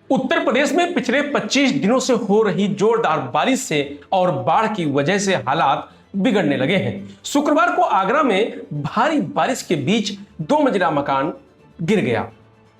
उत्तर प्रदेश में पिछले 25 दिनों से हो रही जोरदार बारिश से और बाढ़ की वजह से हालात बिगड़ने लगे हैं। शुक्रवार को आगरा में भारी बारिश के बीच 2 मंजिला मकान गिर गया।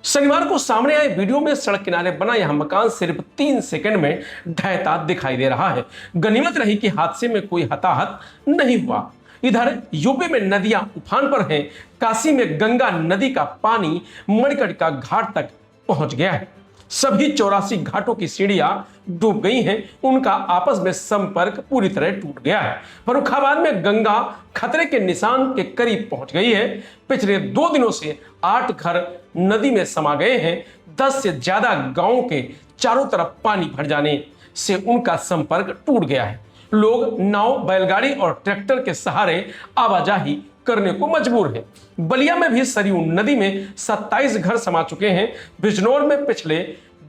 शनिवार को सामने आए वीडियो में सड़क किनारे बना यह मकान सिर्फ 3 सेकंड में ढहता दिखाई दे रहा है। गनीमत रही कि हादसे में कोई हताहत नहीं हुआ। इधर यूपी में नदियां उफान पर हैं। काशी में गंगा नदी का पानी मणिकर्णिका घाट तक पहुंच गया है। सभी 84 घाटों की सीढ़ियां डूब गई हैं। उनका आपस में संपर्क पूरी तरह टूट गया है। फर्रुखाबाद में गंगा खतरे के निशान के करीब पहुंच गई है। पिछले 2 दिनों से 8 घर नदी में समा गए हैं। 10 से ज्यादा गांवों के चारों तरफ पानी भर जाने से उनका संपर्क टूट गया है। लोग नाव, बैलगाड़ी और ट्रैक्टर के सहारे आवाजाही करने को मजबूर है। बलिया में भी सरयू नदी में 27 घर समा चुके हैं। बिजनौर में पिछले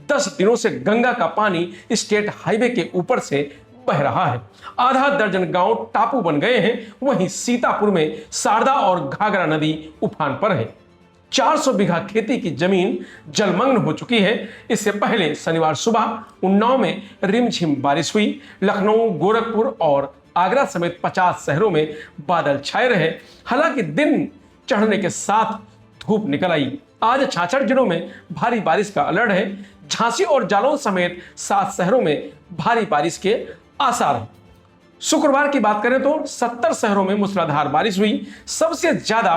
10 दिनों से गंगा का पानी स्टेट हाईवे के ऊपर से बह रहा है। आधा दर्जन गांव टापू बन गए हैं। वहीं सीतापुर में शारदा और घाघरा नदी उफान पर है। 400 बीघा खेती की जमीन जलमग्न हो चुकी है। इससे पहले शनिवार सुबह उन्नाव में रिमझिम बारिश हुई। लखनऊ, गोरखपुर और आगरा समेत 50 शहरों में बादल छाए रहे। हालांकि दिन चढ़ने के साथ धूप निकल आई। आज 66 जिलों में भारी बारिश का अलर्ट है। झांसी और जालौन समेत 7 शहरों में भारी बारिश के आसार हैं। शुक्रवार की बात करें तो 70 शहरों में मूसलाधार बारिश हुई। सबसे ज्यादा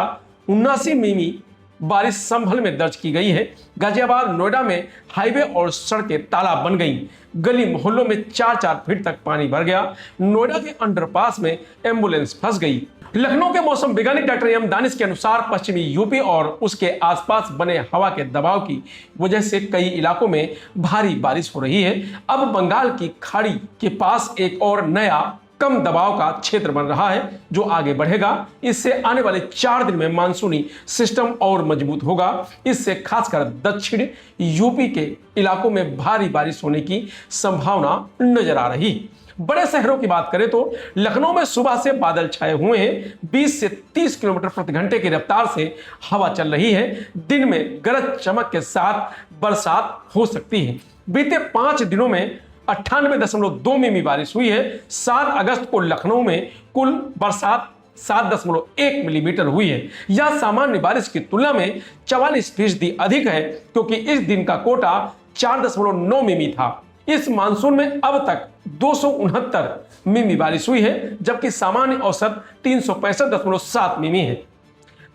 79 मिमी बारिश संभल में दर्ज की गई है। गाजियाबाद, नोएडा में हाईवे और सड़कें तालाब बन गई। गली मोहल्लों में 4-4 फीट तक पानी भर गया। नोएडा के अंडरपास में एम्बुलेंस फंस गई। लखनऊ के मौसम वैज्ञानिक डॉक्टर एम दानिश के अनुसार पश्चिमी यूपी और उसके आसपास बने हवा के दबाव की वजह से कई इलाकों में भारी बारिश हो रही है। अब बंगाल की खाड़ी के पास एक और नया कम दबाव का क्षेत्र बन रहा है जो आगे बढ़ेगा। इससे आने वाले 4 दिन में मानसूनी सिस्टम और मजबूत होगा। इससे खासकर दक्षिण यूपी के इलाकों में भारी बारिश होने की संभावना नजर आ रही। बड़े शहरों की बात करें तो लखनऊ में सुबह से बादल छाए हुए हैं। 20 से 30 किलोमीटर प्रति घंटे की रफ्तार से हवा चल रही है। दिन में गरज चमक के साथ बरसात हो सकती है। बीते 5 दिनों में 98.2 मिमी बारिश हुई है। 7 अगस्त को लखनऊ में कुल बरसात 7.1 मिलीमीटर हुई है। यह सामान्य बारिश की तुलना में 44% अधिक है, क्योंककि इस दिन का कोटा 4.9 मिमी था। इस मानसून में अब तक 269 मिमी बारिश हुई है, जबकि सामान्य औसत 365.7 मिमी है।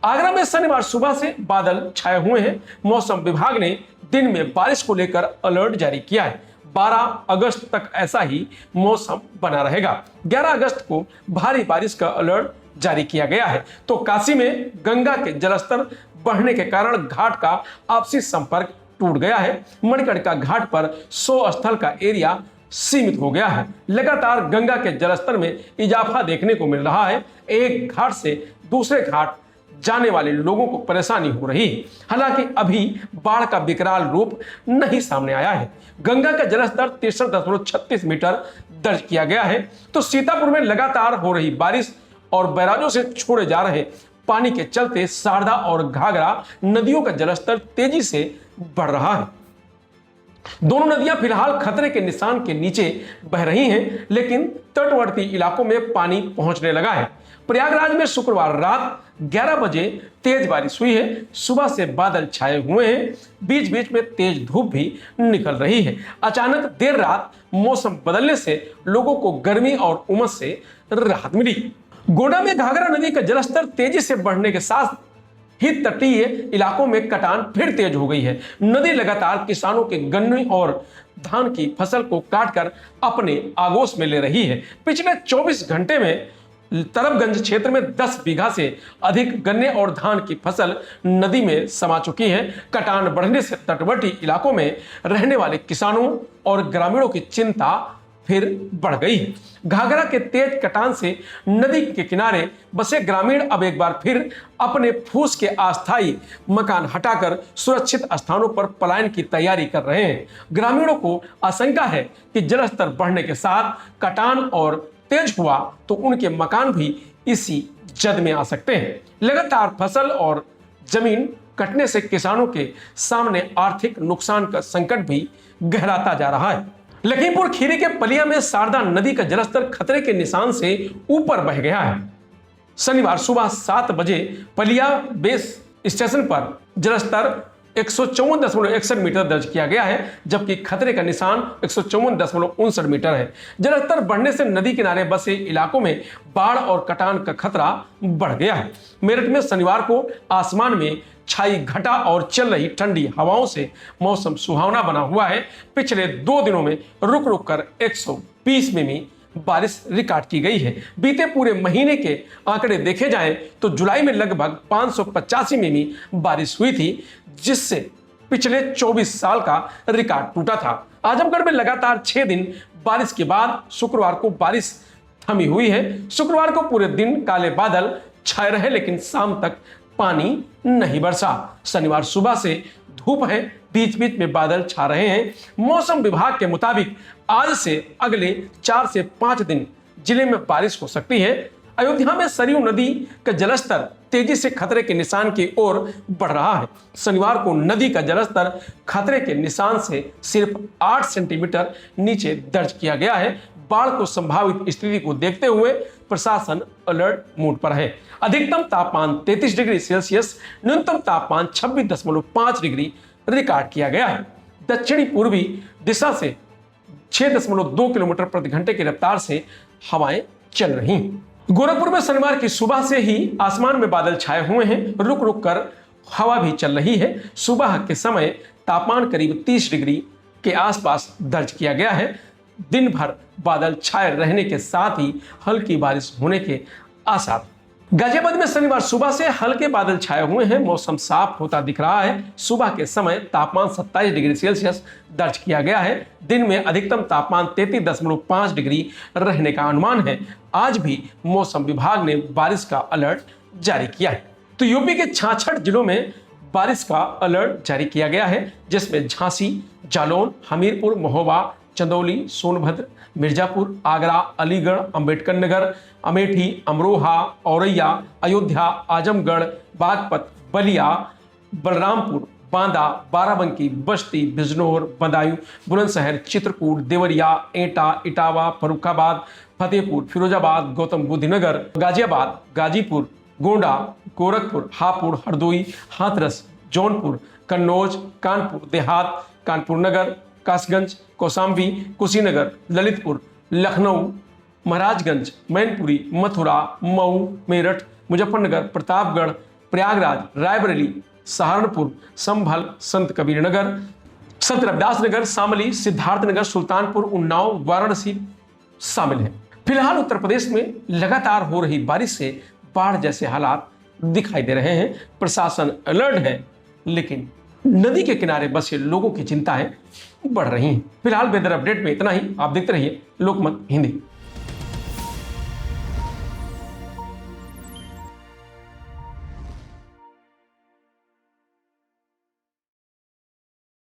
आगरा में शनिवार सुबह से बादल छाए हुए हैं। मौसम विभाग ने दिन में बारिश को लेकर अलर्ट जारी किया है। 12 अगस्त तक ऐसा ही मौसम बना रहेगा। 11 अगस्त को भारी बारिश का अलर्ट जारी किया गया है। तो काशी में गंगा के जलस्तर बढ़ने के कारण घाट का आपसी संपर्क टूट गया है। मणिकर्णिका घाट पर 100 स्थल का एरिया सीमित हो गया है। लगातार गंगा के जलस्तर में इजाफा देखने को मिल रहा है। एक घाट से दूसरे घाट जाने वाले लोगों को परेशानी हो रही है। हालांकि अभी बाढ़ का विकराल रूप नहीं सामने आया है। गंगा का जलस्तर 63.36 मीटर दर्ज किया गया है। तो सीतापुर में लगातार हो रही बारिश और बैराजों से छोड़े जा रहे पानी के चलते शारदा और घाघरा नदियों का जलस्तर तेजी से बढ़ रहा है। दोनों नदियां फिलहाल खतरे के निशान के नीचे बह रही हैं, लेकिन तटवर्ती इलाकों में पानी पहुंचने लगा है। प्रयागराज में शुक्रवार रात 11 बजे तेज बारिश हुई है। सुबह से बादल छाए हुए हैं। बीच बीच में तेज धूप भी निकल रही है। अचानक देर रात मौसम बदलने से लोगों को गर्मी और उमस से राहत मिली। गोड्डा में घाघरा नदी का जलस्तर तेजी से बढ़ने के साथ ही तटीय इलाकों में कटान फिर तेज हो गई है। नदी लगातार किसानों के गन्ने और धान की फसल को काटकर अपने आगोश में ले रही है। पिछले 24 घंटे में तरबगंज क्षेत्र में 10 बीघा से अधिक गन्ने और धान की फसल नदी में समा चुकी है। कटान बढ़ने से तटवर्ती इलाकों में रहने वाले किसानों और ग्रामीणों की चिंता फिर बढ़ गई है। घाघरा के तेज कटान से नदी के किनारे बसे ग्रामीण अब एक बार फिर अपने फूस के अस्थायी मकान हटाकर सुरक्षित स्थानों पर पलायन की तैयारी कर रहे हैं। ग्रामीणों को आशंका है कि जलस्तर बढ़ने के साथ कटान और तेज हुआ तो उनके मकान भी इसी जद में आ सकते हैं। लगातार फसल और जमीन कटने से किसानों के सामने आर्थिक नुकसान का संकट भी गहराता जा रहा है। लखीमपुर खीरी के पलिया में शारदा नदी का जलस्तर खतरे के निशान से ऊपर बह गया है। शनिवार सुबह 7 बजे पलिया बेस स्टेशन पर जलस्तर 154.61 मीटर दर्ज किया गया है, जबकि खतरे का निशान 154.59 मीटर है। जलस्तर बढ़ने से नदी किनारे बसे इलाकों में बाढ़ और कटान का खतरा बढ़ गया है। मेरठ में शनिवार को आसमान में छाई घटा और चल रही ठंडी हवाओं से मौसम सुहावना बना हुआ है। पिछले 2 दिनों में रुक रुक कर 120 मिमी बारिश रिकॉर्ड की गई है। बीते पूरे महीने के आंकड़े देखे जाएं तो जुलाई में लगभग 585 मिमी बारिश हुई थी, जिससे पिछले 24 साल का रिकॉर्ड टूटा था। आजमगढ़ में लगातार 6 दिन बारिश के बाद शुक्रवार को बारिश थमी हुई है। शुक्रवार को पूरे दिन काले बादल छाए रहे, लेकिन शाम तक पानी नहीं बरसा। शनिवार सुबह से धूप है, बीच बीच में बादल छा रहे हैं। मौसम विभाग के मुताबिक आज से अगले 4 से 5 दिन जिले में बारिश हो सकती है। अयोध्या में सरयू नदी का जलस्तर तेजी से खतरे के निशान की ओर बढ़ रहा है। शनिवार को नदी का जलस्तर खतरे के निशान से सिर्फ 8 सेंटीमीटर नीचे दर्ज किया गया है। बाढ़ को संभावित स्थिति को देखते हुए प्रशासन अलर्ट मोड पर है। अधिकतम तापमान 33 डिग्री सेल्सियस, न्यूनतम तापमान 26.5 डिग्री रिकॉर्ड किया गया है। दक्षिणी पूर्वी दिशा से 6.2 किलोमीटर प्रति घंटे की रफ्तार से हवाएं चल रही। गोरखपुर में शनिवार की सुबह से ही आसमान में बादल छाए हुए हैं, रुक रुक कर हवा भी चल रही है। सुबह के समय तापमान करीब 30 डिग्री के आसपास दर्ज किया गया है। दिन भर बादल छाए रहने के साथ ही हल्की बारिश होने के आसार। गाजियाबाद में शनिवार सुबह से हल्के बादल छाए हुए हैं, मौसम साफ होता दिख रहा है। सुबह के समय तापमान 27 डिग्री सेल्सियस दर्ज किया गया है। दिन में अधिकतम तापमान 33.5 डिग्री रहने का अनुमान है। आज भी मौसम विभाग ने बारिश का अलर्ट जारी किया है। तो यूपी के 66 जिलों में बारिश का अलर्ट जारी किया गया है, जिसमें झांसी, जालौन, हमीरपुर, महोबा, चंदौली, सोनभद्र, मिर्जापुर, आगरा, अलीगढ़, अंबेडकर नगर, अमेठी, अमरोहा, औरैया, अयोध्या, आजमगढ़, बागपत, बलिया, बलरामपुर, बांदा, बाराबंकी, बस्ती, बिजनौर, बदायूं, बुलंदशहर, चित्रकूट, देवरिया, एटा, इटावा, फर्रुखाबाद, फतेहपुर, फिरोजाबाद, गौतम बुद्ध नगर, गाजियाबाद, गाजीपुर, गोंडा, गोरखपुर, हापुड़, हरदोई, हाथरस, जौनपुर, कन्नौज, कानपुर देहात, कानपुर नगर, कासगंज, कौशाम्बी, कुशीनगर, ललितपुर, लखनऊ, महाराजगंज, मैनपुरी, मथुरा, मऊ, मेरठ, मुजफ्फरनगर, प्रतापगढ़, प्रयागराज, रायबरेली, सहारनपुर, संभल, संत कबीर नगर, संत रविदास नगर, शामली, सिद्धार्थनगर, सुल्तानपुर, उन्नाव, वाराणसी शामिल है। फिलहाल उत्तर प्रदेश में लगातार हो रही बारिश से बाढ़ जैसे हालात दिखाई दे रहे हैं। प्रशासन अलर्ट है, लेकिन नदी के किनारे बसे लोगों की चिंताएं बढ़ रही हैं। फिलहाल वेदर अपडेट में इतना ही। आप देखते रहिए लोकमत हिंदी।